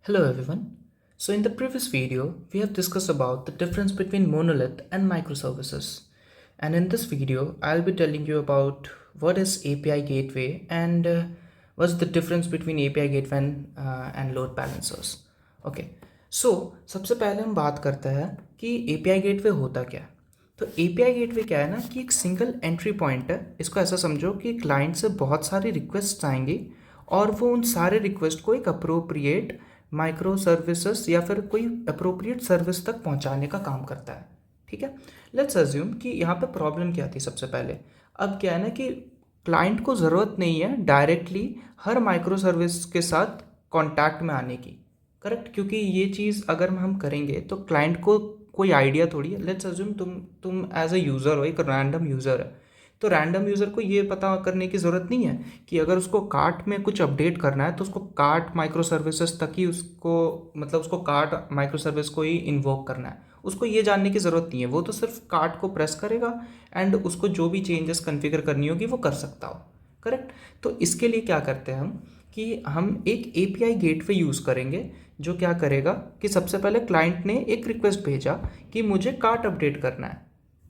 Hello everyone. So in the previous video, we have discussed about the difference between monolith and microservices. And in this video, I'll be telling you about what is API gateway and what's the difference between API gateway and load balancers. Okay. So सबसे पहले हम बात करते हैं कि API gateway होता क्या है। तो API गेटवे क्या है ना कि एक सिंगल एंट्री पॉइंट है। इसको ऐसा समझो कि क्लाइंट से बहुत सारी रिक्वेस्ट आएंगी और वो उन सारे रिक्वेस्ट को एक अप्रोप्रिएट माइक्रो सर्विसेज या फिर कोई अप्रोप्रिएट सर्विस तक पहुंचाने का काम करता है। ठीक है, लेट्स अज्यूम कि यहाँ पे प्रॉब्लम क्या थी सबसे पहले। अब क्या है ना कि क्लाइंट को ज़रूरत नहीं है डायरेक्टली हर माइक्रो सर्विस के साथ कॉन्टैक्ट में आने की, करेक्ट, क्योंकि ये चीज़ अगर हम करेंगे तो क्लाइंट को कोई आइडिया थोड़ी है। लेट्स अज्यूम तुम एज अ यूज़र हो, एक रैंडम यूज़र है, तो रैंडम यूज़र को ये पता करने की ज़रूरत नहीं है कि अगर उसको कार्ट में कुछ अपडेट करना है तो उसको कार्ट माइक्रो सर्विसेज तक ही उसको मतलब उसको कार्ट माइक्रो सर्विस को ही इन्वोक करना है। उसको ये जानने की ज़रूरत नहीं है, वो तो सिर्फ कार्ट को प्रेस करेगा एंड उसको जो भी चेंजेस कन्फिगर करनी होगी वो कर सकता हो, करेक्ट। तो इसके लिए क्या करते हैं हम कि हम एक API गेटवे यूज़ करेंगे जो क्या करेगा कि सबसे पहले क्लाइंट ने एक रिक्वेस्ट भेजा कि मुझे कार्ट अपडेट करना है।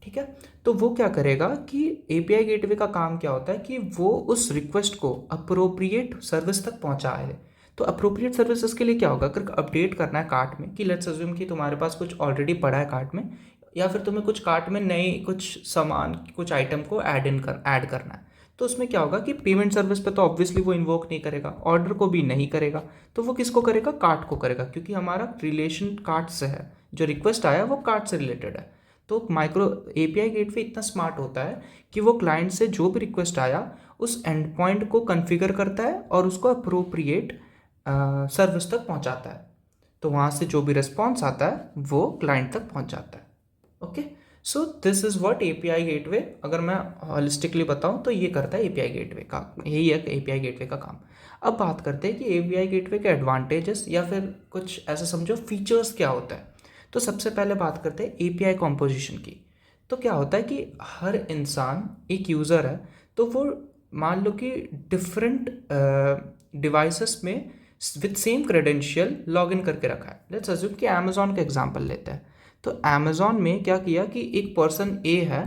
ठीक है, तो वो क्या करेगा कि API गेटवे का काम क्या होता है कि वो उस रिक्वेस्ट को अप्रोप्रिएट सर्विस तक पहुंचाए। तो अप्रोप्रिएट सर्विसेज के लिए क्या होगा, अगर अपडेट करना है कार्ट में, कि लेट्स अज्यूम कि तुम्हारे पास कुछ ऑलरेडी पड़ा है कार्ट में, या फिर तुम्हें कुछ कार्ट में नए कुछ सामान कुछ आइटम को ऐड करना है, तो उसमें क्या होगा कि पेमेंट सर्विस पे तो ऑब्वियसली वो इन्वोक नहीं करेगा, ऑर्डर को भी नहीं करेगा, तो वो किसको करेगा, कार्ट को करेगा, क्योंकि हमारा रिलेशन कार्ट से है, जो रिक्वेस्ट आया वो कार्ट से रिलेटेड है। तो माइक्रो API गेटवे इतना स्मार्ट होता है कि वो क्लाइंट से जो भी रिक्वेस्ट आया उस एंड पॉइंट को कॉन्फ़िगर करता है और उसको अप्रोप्रिएट सर्विस तक पहुंचाता है। तो वहाँ से जो भी रिस्पॉन्स आता है वो क्लाइंट तक पहुंच जाता है। Okay, so this is what API gateway, अगर मैं हॉलिस्टिकली बताऊं तो ये करता है API गेटवे का, यही है API गेटवे का काम। अब बात करते हैं कि API गेटवे के एडवांटेजेस या फिर कुछ ऐसा समझो फीचर्स क्या होता है। तो सबसे पहले बात करते हैं API कॉम्पोजिशन की। तो क्या होता है कि हर इंसान एक यूज़र है, तो वो मान लो कि डिफरेंट डिवाइसेस में with same credential log in करके रखा है। लेट्स अज्यूम कि अमेजोन का एग्जांपल लेते हैं। तो अमेजोन में क्या किया कि एक पर्सन ए है,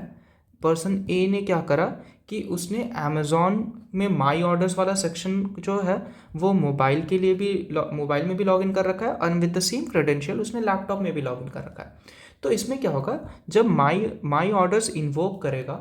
पर्सन ए ने क्या करा कि उसने अमेजोन में माई ऑर्डर्स वाला सेक्शन जो है वो मोबाइल के लिए भी मोबाइल में भी लॉगिन कर रखा है और विद द सेम क्रेडेंशियल उसने लैपटॉप में भी लॉगिन कर रखा है। तो इसमें क्या होगा, जब माई ऑर्डर्स इन्वोक करेगा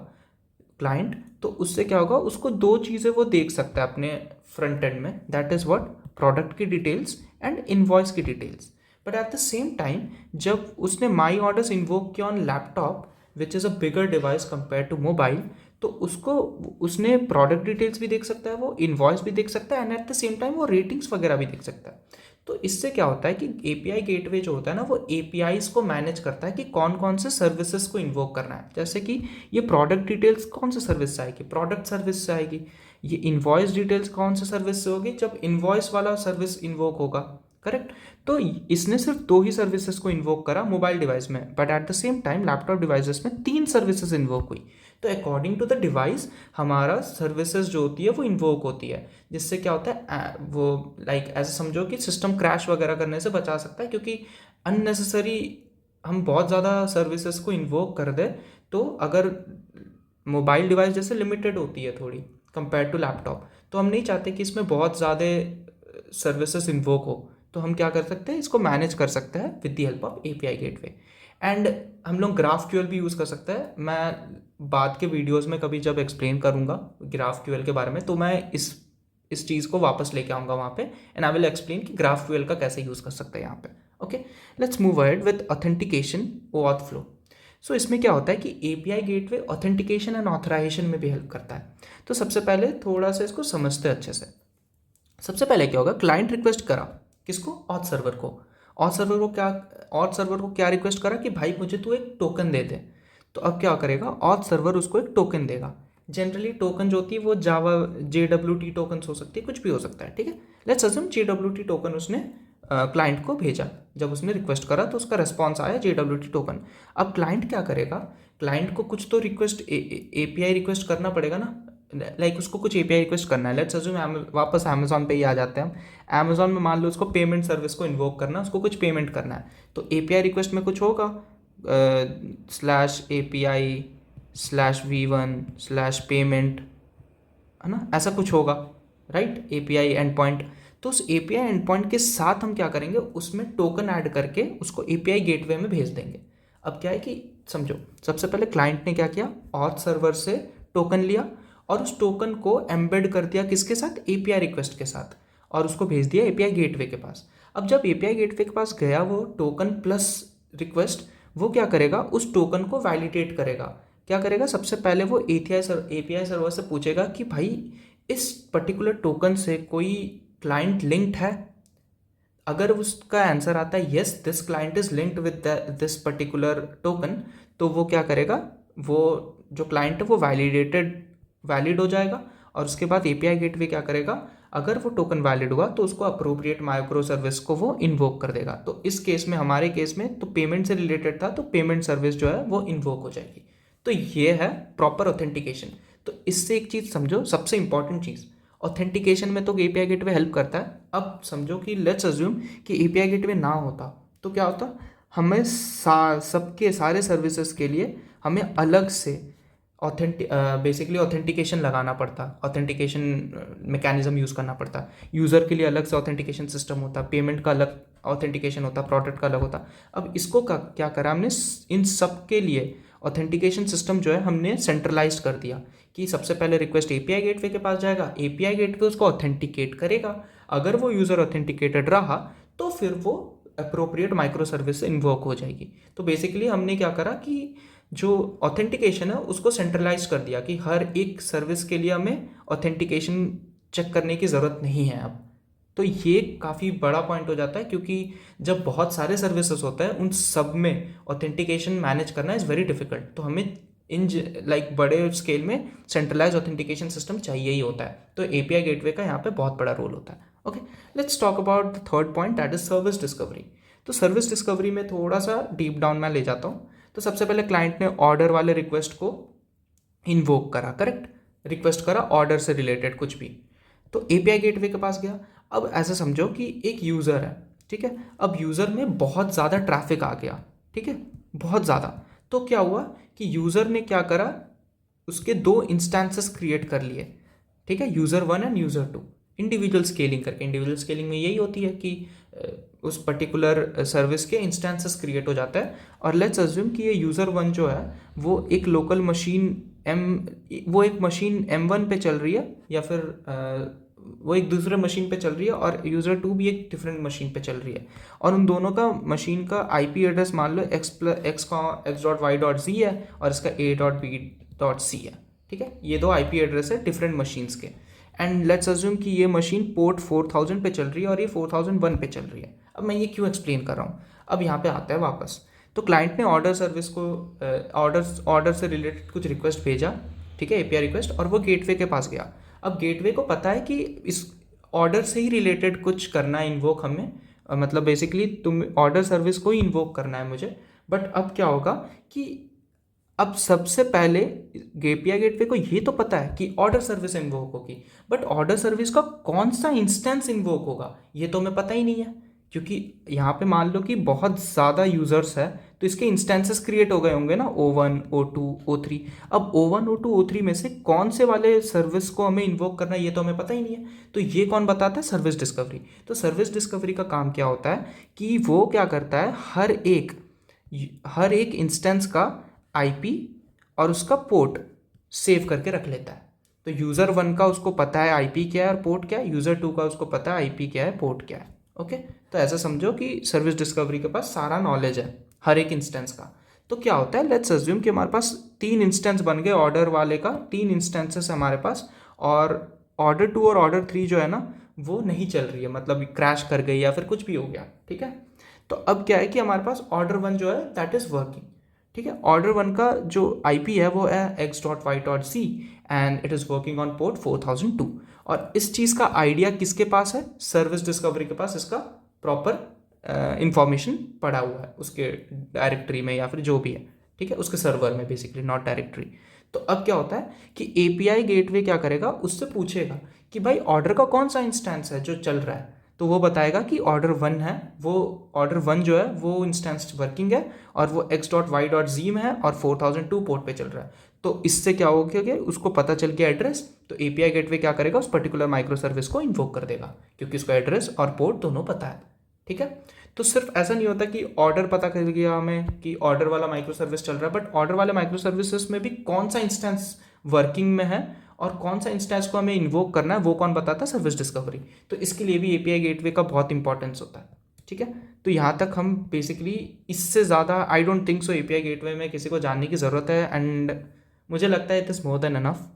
क्लाइंट, तो उससे क्या होगा, उसको दो चीज़ें वो देख सकता है अपने फ्रंट एंड में, दैट इज़ व्हाट, प्रोडक्ट की डिटेल्स एंड इन्वॉइस की details. But at the same time जब उसने माई ऑर्डर्स इन्वोक किया on laptop which is a bigger device compare to mobile, तो उसको उसने प्रोडक्ट डिटेल्स भी देख सकता है, वो इन्वॉइस भी देख सकता है and eight the same time वो रेटिंग्स वगैरह भी देख सकता है। तो इससे क्या होता है कि API गेटवे जो होता है ना वो APIs को मैनेज करता है कि कौन कौन से सर्विसेज को इन्वोक करना है। जैसे कि ये प्रोडक्ट डिटेल्स कौन से सर्विस से आएगी, प्रोडक्ट सर्विस से आएगी। ये इन्वॉइस डिटेल्स कौन से सर्विस से होगी, जब इन्वॉइस वाला सर्विस इन्वोक होगा, करेक्ट। तो इसने सिर्फ दो ही सर्विसेज को इन्वोक करा मोबाइल डिवाइस में, but at the same time laptop devices में तीन सर्विसेज इन्वोक हुई। तो अकॉर्डिंग टू द डिवाइस हमारा सर्विसेज जो होती है वो इन्वोक होती है, जिससे क्या होता है वो लाइक ऐसे समझो कि सिस्टम क्रैश वगैरह करने से बचा सकता है, क्योंकि अननेसेसरी हम बहुत ज़्यादा सर्विसेज को इन्वोक कर दे, तो अगर मोबाइल डिवाइस जैसे लिमिटेड होती है थोड़ी कंपेयर टू लैपटॉप, तो हम नहीं चाहते कि इसमें बहुत ज़्यादा सर्विसेज इन्वोक हो, तो हम क्या कर सकते हैं, इसको मैनेज कर सकते हैं with the help of API gateway. And हम लोग GraphQL भी यूज़ कर सकते हैं। मैं बाद के वीडियोस में कभी जब एक्सप्लेन करूँगा GraphQL के बारे में, तो मैं इस चीज़ को वापस लेके आऊँगा वहाँ पे एंड आई विल एक्सप्लेन कि GraphQL का कैसे यूज़ कर सकते हैं यहाँ पे। Okay, let's move ahead with authentication OAuth flow. So इसमें क्या होता है कि API gateway authentication and authorization में भी हेल्प करता है। तो सबसे पहले थोड़ा सा इसको समझते हैं अच्छे से। सबसे पहले क्या होगा, क्लाइंट रिक्वेस्ट करा किसको, ऑथ सर्वर को। ऑथ सर्वर को क्या रिक्वेस्ट करा कि भाई मुझे तू एक टोकन दे दे। तो अब क्या करेगा, ऑथ सर्वर उसको एक टोकन देगा। जनरली टोकन जो होती है वो जावा JWT टोकन हो सकती है, कुछ भी हो सकता है, ठीक है। लेट्स अज्यूम JWT टोकन उसने क्लाइंट को भेजा, जब उसने रिक्वेस्ट करा तो उसका रिस्पॉन्स आया JWT टोकन। अब क्लाइंट क्या करेगा, क्लाइंट को कुछ तो रिक्वेस्ट API रिक्वेस्ट करना पड़ेगा ना, लाइक उसको कुछ एपीआई रिक्वेस्ट करना है, लेट्स अज्यूम वापस अमेजोन पे ही आ जाते हैं हम। अमेजोन में मान लो उसको पेमेंट सर्विस को इन्वोक करना है, उसको कुछ पेमेंट करना है, तो एपीआई रिक्वेस्ट में कुछ होगा /API/V1/पेमेंट, है ना, ऐसा कुछ होगा, राइट, एपीआई एंड पॉइंट। तो उस एपीआई एंड पॉइंट के साथ हम क्या करेंगे, उसमें टोकन ऐड करके उसको एपीआई गेटवे में भेज देंगे। अब क्या है कि समझो, सबसे पहले क्लाइंट ने क्या किया, ऑथ सर्वर से टोकन लिया और उस टोकन को एम्बेड कर दिया किसके साथ, एपीआई रिक्वेस्ट के साथ, और उसको भेज दिया एपीआई गेटवे के पास। अब जब एपीआई गेटवे के पास गया वो टोकन प्लस रिक्वेस्ट, वो क्या करेगा, उस टोकन को वैलिडेट करेगा। क्या करेगा, सबसे पहले वो एपीआई सर्वर से पूछेगा कि भाई इस पर्टिकुलर टोकन से कोई क्लाइंट लिंक्ड है। अगर उसका आंसर आता है yes this client is linked with this particular token, तो वो क्या करेगा, वो जो क्लाइंट है वो वैलिड हो जाएगा। और उसके बाद एपीआई गेटवे क्या करेगा, अगर वो टोकन वैलिड हुआ तो उसको अप्रोप्रिएट माइक्रो सर्विस को वो इन्वोक कर देगा। तो इस केस में, हमारे केस में तो पेमेंट से रिलेटेड था, तो पेमेंट सर्विस जो है वो इन्वोक हो जाएगी। तो ये है प्रॉपर ऑथेंटिकेशन। तो इससे एक चीज़ समझो, सबसे इंपॉर्टेंट चीज़, ऑथेंटिकेशन में तो एपीआई गेटवे हेल्प करता है। अब समझो कि लेट्स अज्यूम कि एपीआई गेटवे ना होता तो क्या होता, हमें सबके सारे सर्विसेज के लिए हमें अलग से बेसिकली ऑथेंटिकेशन लगाना पड़ता, ऑथेंटिकेशन मैकेनिज्म यूज़ करना पड़ता। यूज़र के लिए अलग से ऑथेंटिकेशन सिस्टम होता, पेमेंट का अलग ऑथेंटिकेशन होता, प्रोडक्ट का अलग होता। अब इसको क्या करा हमने, इन सब के लिए ऑथेंटिकेशन सिस्टम जो है हमने सेंट्रलाइज कर दिया कि सबसे पहले रिक्वेस्ट एपीआई गेटवे के पास जाएगा, एपीआई गेटवे उसको ऑथेंटिकेट करेगा। अगर वो यूज़र ऑथेंटिकेटेड रहा तो फिर वो अप्रोप्रिएट माइक्रो सर्विस से इन्वोक हो जाएगी। तो बेसिकली हमने क्या करा कि जो ऑथेंटिकेशन है उसको सेंट्रलाइज कर दिया कि हर एक सर्विस के लिए हमें ऑथेंटिकेशन चेक करने की ज़रूरत नहीं है अब। तो ये काफ़ी बड़ा पॉइंट हो जाता है, क्योंकि जब बहुत सारे सर्विसेज होते हैं उन सब में ऑथेंटिकेशन मैनेज करना इज़ वेरी डिफिकल्ट। तो हमें इन लाइक बड़े स्केल में सेंट्रलाइज ऑथेंटिकेशन सिस्टम चाहिए ही होता है। तो एपीआई गेटवे का यहाँ पे बहुत बड़ा रोल होता है। Okay, let's talk about the third point, that is service discovery. तो सर्विस डिस्कवरी में थोड़ा सा डीप डाउन में ले जाता हूँ। तो सबसे पहले क्लाइंट ने ऑर्डर वाले रिक्वेस्ट को इन्वोक करा, करेक्ट, रिक्वेस्ट करा ऑर्डर से रिलेटेड कुछ भी, तो एपीआई गेटवे के पास गया। अब ऐसा समझो कि एक यूज़र है, ठीक है, अब यूज़र में बहुत ज़्यादा ट्रैफिक आ गया, ठीक है, बहुत ज़्यादा। तो क्या हुआ कि यूज़र ने क्या करा, उसके दो इंस्टेंसेस क्रिएट कर लिए, ठीक है, user 1 end user 2, individual scaling करके। इंडिविजुअल स्केलिंग में यही होती है कि उस पर्टिकुलर सर्विस के इंस्टेंसेस क्रिएट हो जाता है। और लेट्स अज्यूम कि ये यूज़र 1 जो है वो एक लोकल मशीन वो एक मशीन M1 पे चल रही है, या फिर वो एक दूसरे मशीन पे चल रही है, और यूज़र 2 भी एक डिफरेंट मशीन पे चल रही है। और उन दोनों का मशीन का आईपी एड्रेस मान लो x.y.z है और इसका a.b.c है, ठीक है, ये दो आईपी एड्रेस है डिफरेंट मशीन्स के। एंड लेट्स अज्यूम कि ये मशीन पोर्ट 4000 पे चल रही है और ये 4001 पे चल रही है। अब मैं ये क्यों एक्सप्लेन कर रहा हूँ, अब यहाँ पे आता है वापस। तो क्लाइंट ने ऑर्डर सर्विस को ऑर्डर से रिलेटेड कुछ रिक्वेस्ट भेजा, ठीक है, एपीआई रिक्वेस्ट, और वो गेटवे के पास गया। अब गेटवे को पता है कि इस ऑर्डर से ही रिलेटेड कुछ करना है इन्वोक हमें, मतलब बेसिकली तुम ऑर्डर सर्विस को ही इन्वोक करना है मुझे। बट अब क्या होगा कि अब सबसे पहले एपीआई गेटवे को ये तो पता है कि ऑर्डर सर्विस इन्वोक होगी, बट ऑर्डर सर्विस का कौन सा इंस्टेंस इन्वोक होगा ये तो हमें पता ही नहीं है, क्योंकि यहाँ पे मान लो कि बहुत ज़्यादा यूज़र्स है तो इसके इंस्टेंसेस क्रिएट हो गए होंगे ना, O1 O2 O3। अब O1 O2 O3 में से कौन से वाले सर्विस को हमें इन्वोक करना है ये तो हमें पता ही नहीं है। तो ये कौन बताता है, सर्विस डिस्कवरी। तो सर्विस डिस्कवरी का काम क्या होता है कि वो क्या करता है, हर एक इंस्टेंस का आईपी और उसका पोर्ट सेव करके रख लेता है। तो यूज़र 1 का उसको पता है आईपी क्या है और पोर्ट क्या है, यूज़र 2 का उसको पता है आईपी क्या है, पोर्ट क्या है। ओके, तो ऐसा समझो कि सर्विस डिस्कवरी के पास सारा नॉलेज है हर एक इंस्टेंस का। तो क्या होता है, लेट्स अज्यूम कि हमारे पास 3 इंस्टेंस बन गए, ऑर्डर वाले का 3 इंस्टेंसेस हमारे पास, और ऑर्डर 2 और ऑर्डर 3 जो है ना वो नहीं चल रही है, मतलब क्रैश कर गई या फिर कुछ भी हो गया, ठीक है। तो अब क्या है कि हमारे पास ऑर्डर 1 जो है दैट इज़ वर्किंग, ठीक है। ऑर्डर 1 का जो आईपी है वो है x.y.z and it is working on port 4002। और इस चीज़ का आइडिया किसके पास है, सर्विस डिस्कवरी के पास इसका प्रॉपर इंफॉर्मेशन पड़ा हुआ है उसके डायरेक्टरी में या फिर जो भी है, ठीक है, उसके सर्वर में, बेसिकली नॉट डायरेक्टरी। तो अब क्या होता है कि एपीआई गेटवे क्या करेगा, उससे पूछेगा कि भाई ऑर्डर का कौन सा इंस्टेंस है जो चल रहा है, तो वो बताएगा कि ऑर्डर 1 है, वो ऑर्डर 1 जो है वो इंस्टेंस वर्किंग है और वो x.y.z में है और 4002 पोर्ट पे चल रहा है। तो इससे क्या हो गया कि उसको पता चल गया एड्रेस, तो एपीआई गेटवे क्या करेगा, उस पर्टिकुलर माइक्रो सर्विस को इन्वोक कर देगा क्योंकि उसको एड्रेस और पोर्ट दोनों पता है। ठीक है, तो सिर्फ ऐसा नहीं होता कि ऑर्डर पता कर गया हमें कि ऑर्डर वाला माइक्रो सर्विस चल रहा है, बट ऑर्डर वाले माइक्रो सर्विसेज में भी कौन सा इंस्टेंस वर्किंग में है और कौन सा इंस्टेंस को हमें इन्वोक करना है वो कौन बताता है, सर्विस डिस्कवरी। तो इसके लिए भी एपीआई गेटवे का बहुत इंपॉर्टेंस होता है। ठीक है, तो यहाँ तक हम बेसिकली, इससे ज़्यादा आई don't think so API gateway में किसी को जानने की ज़रूरत है, एंड मुझे लगता है it is more than enough.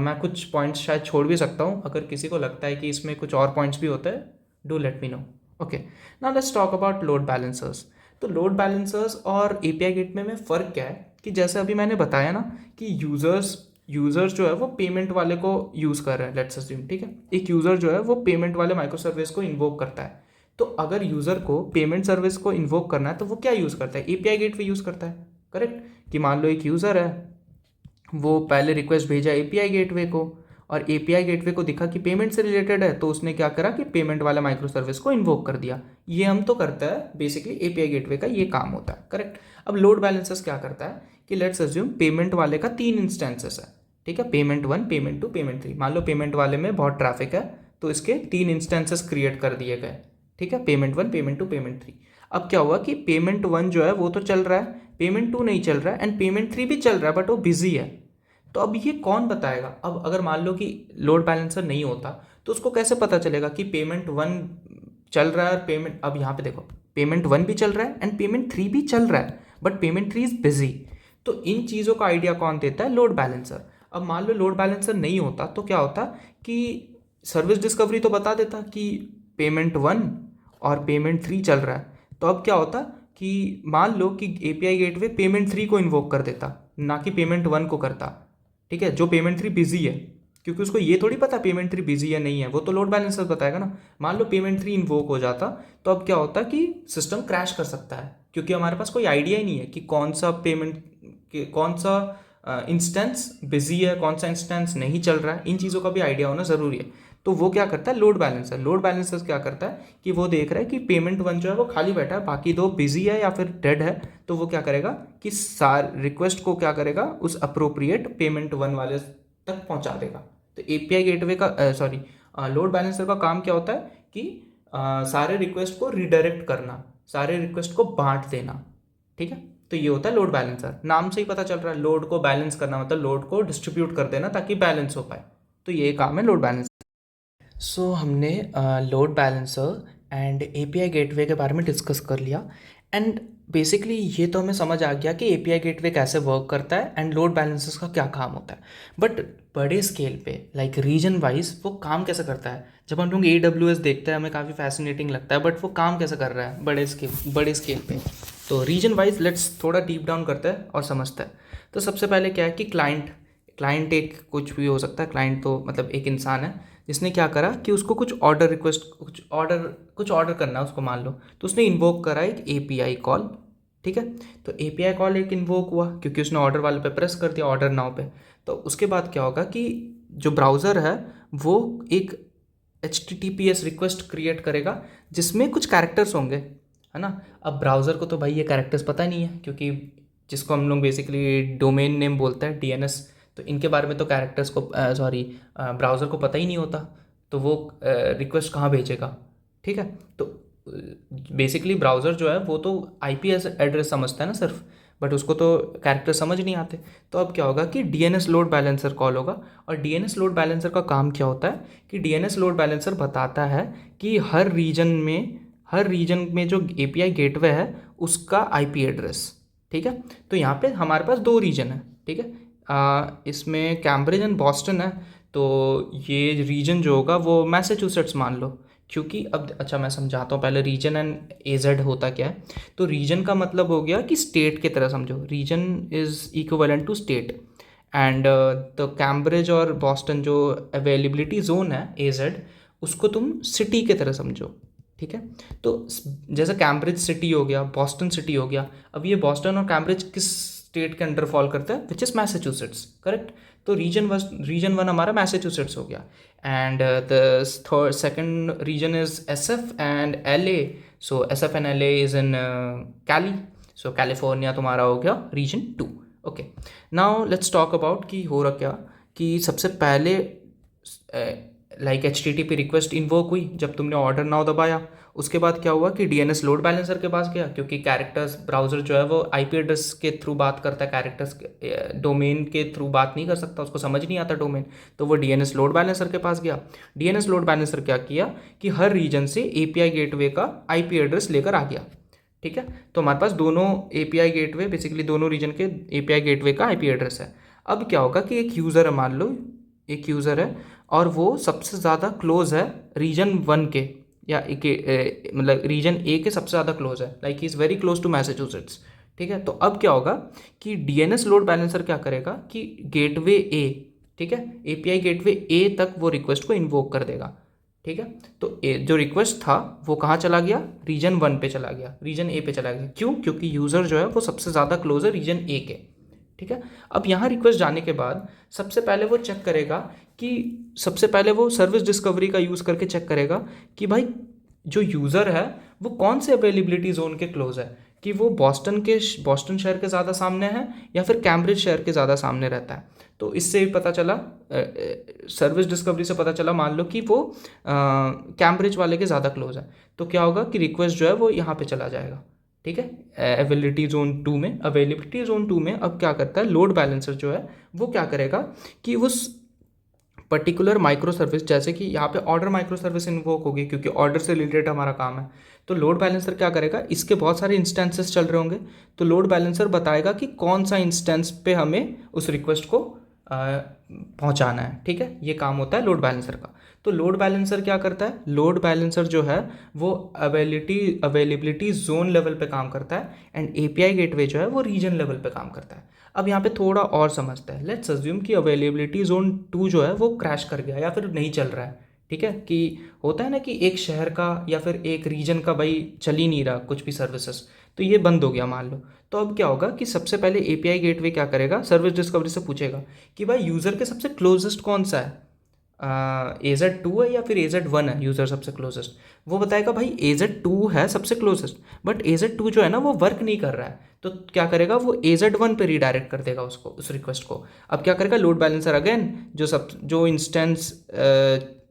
मैं कुछ पॉइंट्स शायद छोड़ भी सकता हूँ, अगर किसी को लगता है कि इसमें कुछ और पॉइंट्स भी होते हैं, do let me know. Okay, now let's talk about load balancers. तो लोड बैलेंसर्स और एपीआई गेटवे में फ़र्क क्या है कि जैसे अभी मैंने बताया ना कि यूज़र्स जो है वो पेमेंट वाले को यूज़ कर रहे हैं, लेट्स अज्यूम। ठीक है, एक यूज़र जो है वो पेमेंट वाले माइक्रो सर्विस को इन्वोक करता है। तो अगर यूज़र को पेमेंट सर्विस को इन्वोक करना है तो वो क्या यूज़ करता है, एपीआई गेटवे यूज़ करता है। करेक्ट, कि मान लो एक यूज़र है, वो पहले रिक्वेस्ट भेजा एपीआई गेटवे को और एपीआई गेटवे को दिखा कि पेमेंट से रिलेटेड है, तो उसने क्या करा कि पेमेंट वाला माइक्रो सर्विस को इन्वोक कर दिया। ये हम तो करता है बेसिकली, एपीआई गेटवे का ये काम होता है। करेक्ट, अब लोड बैलेंसर्स क्या करता है कि लेट्स अज्यूम पेमेंट वाले का 3 इंस्टेंसेस है। ठीक है, पेमेंट 1, पेमेंट 2, पेमेंट 3। मान लो पेमेंट वाले में बहुत ट्रैफिक है तो इसके 3 इंस्टेंसेस क्रिएट कर दिए गए। ठीक है, पेमेंट 1, पेमेंट 2, पेमेंट 3। अब क्या हुआ कि पेमेंट 1 जो है वो तो चल रहा है, पेमेंट 2 नहीं चल रहा है एंड पेमेंट 3 भी चल रहा है बट वो बिजी है। तो अब ये कौन बताएगा, अब अगर मान लो कि लोड बैलेंसर नहीं होता तो उसको कैसे पता चलेगा कि पेमेंट 1 चल रहा है और पेमेंट, अब यहाँ पे देखो पेमेंट 1 भी चल रहा है एंड पेमेंट 3 भी चल रहा है बट पेमेंट 3 इज बिजी। तो इन चीज़ों का आइडिया कौन देता है, लोड बैलेंसर। अब मान लो लोड बैलेंसर नहीं होता तो क्या होता कि सर्विस डिस्कवरी तो बता देता कि पेमेंट 1 और पेमेंट 3 चल रहा है। तो अब क्या होता कि मान लो कि एपीआई गेटवे पेमेंट 3 को इन्वोक कर देता, ना कि पेमेंट 1 को करता। ठीक है, जो पेमेंट 3 बिजी है, क्योंकि उसको ये थोड़ी पता पेमेंट 3 बिजी है नहीं है, वो तो लोड बैलेंसर बताएगा ना। मान लो पेमेंट 3 इन्वोक हो जाता तो अब क्या होता कि सिस्टम क्रैश कर सकता है क्योंकि हमारे पास कोई आइडिया ही नहीं है कि कौन सा कौन सा इंस्टेंस बिजी है, कौन सा इंस्टेंस नहीं चल रहा है। इन चीज़ों का भी आइडिया होना ज़रूरी है। तो वो क्या करता है, लोड बैलेंसर। लोड बैलेंसर क्या करता है कि वो देख रहा है कि पेमेंट 1 जो है वो खाली बैठा है, बाकी 2 बिजी है या फिर डेड है। तो वो क्या करेगा कि सार रिक्वेस्ट को क्या करेगा, उस अप्रोप्रिएट पेमेंट 1 वाले तक पहुंचा देगा। तो एपीआई गेटवे का सॉरी लोड बैलेंसर का काम क्या होता है कि सारे रिक्वेस्ट को रिडायरेक्ट करना, सारे रिक्वेस्ट को बांट देना। ठीक है, तो ये होता है लोड बैलेंसर। नाम से ही पता चल रहा है, लोड को बैलेंस करना मतलब लोड को डिस्ट्रीब्यूट कर देना ताकि बैलेंस हो पाए। तो ये काम है लोड बैलेंस। सो हमने load balancer and API gateway के बारे में डिस्कस कर लिया, एंड बेसिकली ये तो हमें समझ आ गया कि एपीआई गेटवे कैसे वर्क करता है एंड लोड बैलेंसर्स का क्या काम होता है। बट बड़े स्केल पे लाइक रीजन वाइज वो काम कैसे करता है, जब हम लोग AWS देखते हैं हमें काफ़ी फैसिनेटिंग लगता है, बट वो काम कैसे कर रहा है बड़े स्केल पे। तो रीजन वाइज लेट्स थोड़ा डीप डाउन करते हैं और समझते हैं। तो सबसे पहले क्या है कि क्लाइंट एक कुछ भी हो सकता है। क्लाइंट तो मतलब एक इंसान है जिसने क्या करा कि उसको कुछ ऑर्डर करना है उसको, मान लो। तो उसने इन्वोक करा एक एपीआई कॉल। ठीक है, तो एपीआई कॉल एक इन्वोक हुआ क्योंकि उसने ऑर्डर वाले पे प्रेस कर दिया, ऑर्डर नाउ पे। तो उसके बाद क्या होगा कि जो ब्राउज़र है वो एक HTTPS रिक्वेस्ट क्रिएट करेगा जिसमें कुछ कैरेक्टर्स होंगे, है ना। अब ब्राउज़र को तो भाई ये कैरेक्टर्स पता नहीं है क्योंकि जिसको हम लोग बेसिकली डोमेन नेम बोलते हैं, DNS। तो इनके बारे में तो कैरेक्टर्स को ब्राउज़र को पता ही नहीं होता, तो वो रिक्वेस्ट कहाँ भेजेगा। ठीक है, तो बेसिकली ब्राउज़र जो है वो तो IP एड्रेस समझता है ना सिर्फ, बट उसको तो कैरेक्टर समझ नहीं आते। तो अब क्या होगा कि DNS लोड बैलेंसर कॉल होगा, और DNS लोड बैलेंसर का काम क्या होता है कि DNS लोड बैलेंसर बताता है कि हर रीजन में जो API गेटवे है उसका IP एड्रेस। ठीक है, तो यहाँ पे हमारे पास 2 रीजन है। ठीक है, इसमें कैम्ब्रिज एंड बॉस्टन है। तो ये रीजन जो होगा वो मैसेच्यूसेट्स मान लो, क्योंकि अब अच्छा मैं समझाता हूँ पहले रीजन एंड AZ होता क्या है। तो रीजन का मतलब हो गया कि स्टेट की तरह समझो, region is equivalent to state, and तो कैम्ब्रिज और बॉस्टन जो अवेलेबिलिटी जोन है AZ, उसको तुम सिटी की तरह समझो। ठीक है, तो जैसे कैम्ब्रिज सिटी हो गया, बॉस्टन सिटी हो गया। अब ये बॉस्टन और कैम्ब्रिज स्टेट के अंडर फॉल करता है विच इज़ मैसेच्यूसेट्स, करेक्ट। तो रीजन वन हमारा मैसेच्यूसेट्स हो गया, and the second region is SF and LA। So SF and LA is in Cali, so California तुम्हारा हो गया region 2। Okay, now let's talk about कि हो रहा क्या कि सबसे पहले लाइक HTTP रिक्वेस्ट इन्वोक हुई जब तुमने ऑर्डर नाउ दबाया। उसके बाद क्या हुआ कि DNS लोड बैलेंसर के पास गया, क्योंकि कैरेक्टर्स ब्राउज़र जो है वो IP एड्रेस के थ्रू बात करता है, कैरेक्टर्स डोमेन के थ्रू बात नहीं कर सकता, उसको समझ नहीं आता डोमेन। तो वो DNS लोड बैलेंसर के पास गया। DNS लोड बैलेंसर क्या किया कि हर रीजन से API गेटवे का IP एड्रेस लेकर आ गया, ठीक है। तो हमारे पास दोनों API गेटवे, बेसिकली दोनों रीजन के API गेटवे का IP एड्रेस है। अब क्या होगा कि एक यूज़र है, मान लो एक यूज़र है और वो सबसे ज़्यादा क्लोज है रीजन 1 के, या मतलब रीजन A के सबसे ज़्यादा क्लोज है, like he is very close to Massachusetts, ठीक है। तो अब क्या होगा कि DNS लोड बैलेंसर क्या करेगा कि गेटवे A, ठीक है, API गेटवे A तक वो रिक्वेस्ट को इन्वोक कर देगा, ठीक है। तो जो रिक्वेस्ट था वो कहाँ चला गया, रीजन 1 पे चला गया, रीजन A पे चला गया। क्यों? क्योंकि यूज़र जो है वो सबसे ज़्यादा क्लोज है रीजन A के, ठीक है। अब यहाँ रिक्वेस्ट जाने के बाद सबसे पहले वो चेक करेगा कि सबसे पहले वो सर्विस डिस्कवरी का यूज़ करके चेक करेगा कि भाई जो यूज़र है वो कौन से अवेलेबिलिटी जोन के क्लोज है, कि वो बॉस्टन शहर के ज़्यादा सामने है या फिर कैम्ब्रिज शहर के ज़्यादा सामने रहता है। तो इससे भी पता चला, सर्विस डिस्कवरी से पता चला मान लो कि वो कैम्ब्रिज वाले के ज़्यादा क्लोज है। तो क्या होगा कि रिक्वेस्ट जो है वो यहाँ पे चला जाएगा, ठीक है, अवेलेबिलिटी जोन 2 में अब क्या करता है लोड बैलेंसर जो है वो क्या करेगा कि उस पर्टिकुलर माइक्रो सर्विस, जैसे कि यहाँ पे ऑर्डर माइक्रो सर्विस इन्वोक होगी क्योंकि ऑर्डर से रिलेटेड हमारा काम है। तो लोड बैलेंसर क्या करेगा, इसके बहुत सारे इंस्टेंसेस चल रहे होंगे, तो लोड बैलेंसर बताएगा कि कौन सा इंस्टेंस पे हमें उस रिक्वेस्ट को पहुंचाना है, ठीक है। ये काम होता है लोड बैलेंसर का। तो लोड बैलेंसर क्या करता है, लोड बैलेंसर जो है वो अवेलेबिलिटी जोन लेवल पे काम करता है, एंड API गेटवे जो है वो रीजन लेवल पे काम करता है। अब यहाँ पे थोड़ा और समझते हैं। लेट्स अज्यूम कि अवेलेबिलिटी जोन 2 जो है वो क्रैश कर गया या फिर नहीं चल रहा है, ठीक है। कि होता है ना कि एक शहर का या फिर एक रीजन का भाई चल ही नहीं रहा कुछ भी सर्विसेज, तो ये बंद हो गया मान लो। तो अब क्या होगा कि सबसे पहले API गेटवे क्या करेगा, सर्विस डिस्कवरी से पूछेगा कि भाई यूज़र के सबसे क्लोजेस्ट कौन सा है, AZ2 है या फिर AZ1 है यूज़र सबसे क्लोजेस्ट। वो बताएगा भाई AZ2 है सबसे क्लोजेस्ट, बट AZ2 जो है ना वो वर्क नहीं कर रहा है। तो क्या करेगा, वो AZ1 पे रीडायरेक्ट कर देगा उसको, उस रिक्वेस्ट को। अब क्या करेगा लोड बैलेंसर अगेन जो इंस्टेंस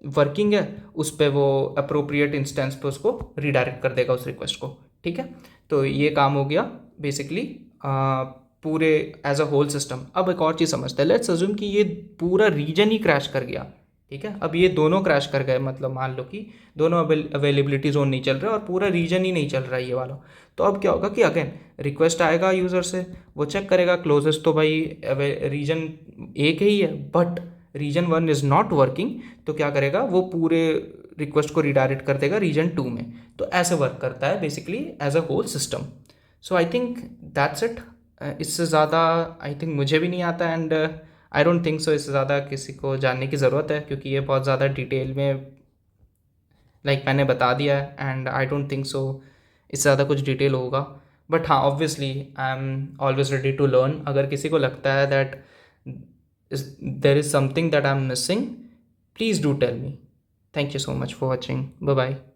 वर्किंग है उस पर वो अप्रोप्रिएट इंस्टेंस पे उसको रीडायरेक्ट कर देगा उस रिक्वेस्ट को, ठीक है। तो ये काम हो गया बेसिकली पूरे एज अ होल सिस्टम। अब एक और चीज़ समझते हैं। लेट्स अज्यूम कि ये पूरा रीजन ही क्रैश कर गया, ठीक है। अब ये दोनों क्रैश कर गए, मतलब मान लो कि दोनों अवेलेबिलिटी जोन नहीं चल रहा और पूरा रीजन ही नहीं चल रहा है ये वाला। तो अब क्या होगा कि अगेन रिक्वेस्ट आएगा यूज़र से, वो चेक करेगा क्लोजेस्ट तो भाई रीजन एक ही है, but region 1 is not working. तो क्या करेगा, वो पूरे रिक्वेस्ट को रिडायरेक्ट कर देगा रीजन 2 में। तो ऐसे वर्क करता है basically as a whole system. So I think that's it. इससे ज़्यादा आई थिंक मुझे भी नहीं आता, and I don't think so इससे ज़्यादा किसी को जानने की ज़रूरत है, क्योंकि ये बहुत ज़्यादा डिटेल में मैंने बता दिया है, and I don't think so इससे ज़्यादा कुछ डिटेल होगा। बट हाँ, obviously I am always ready to learn. अगर किसी को लगता है that there is something that I am missing, please do tell me. Thank you so much for watching. Bye bye.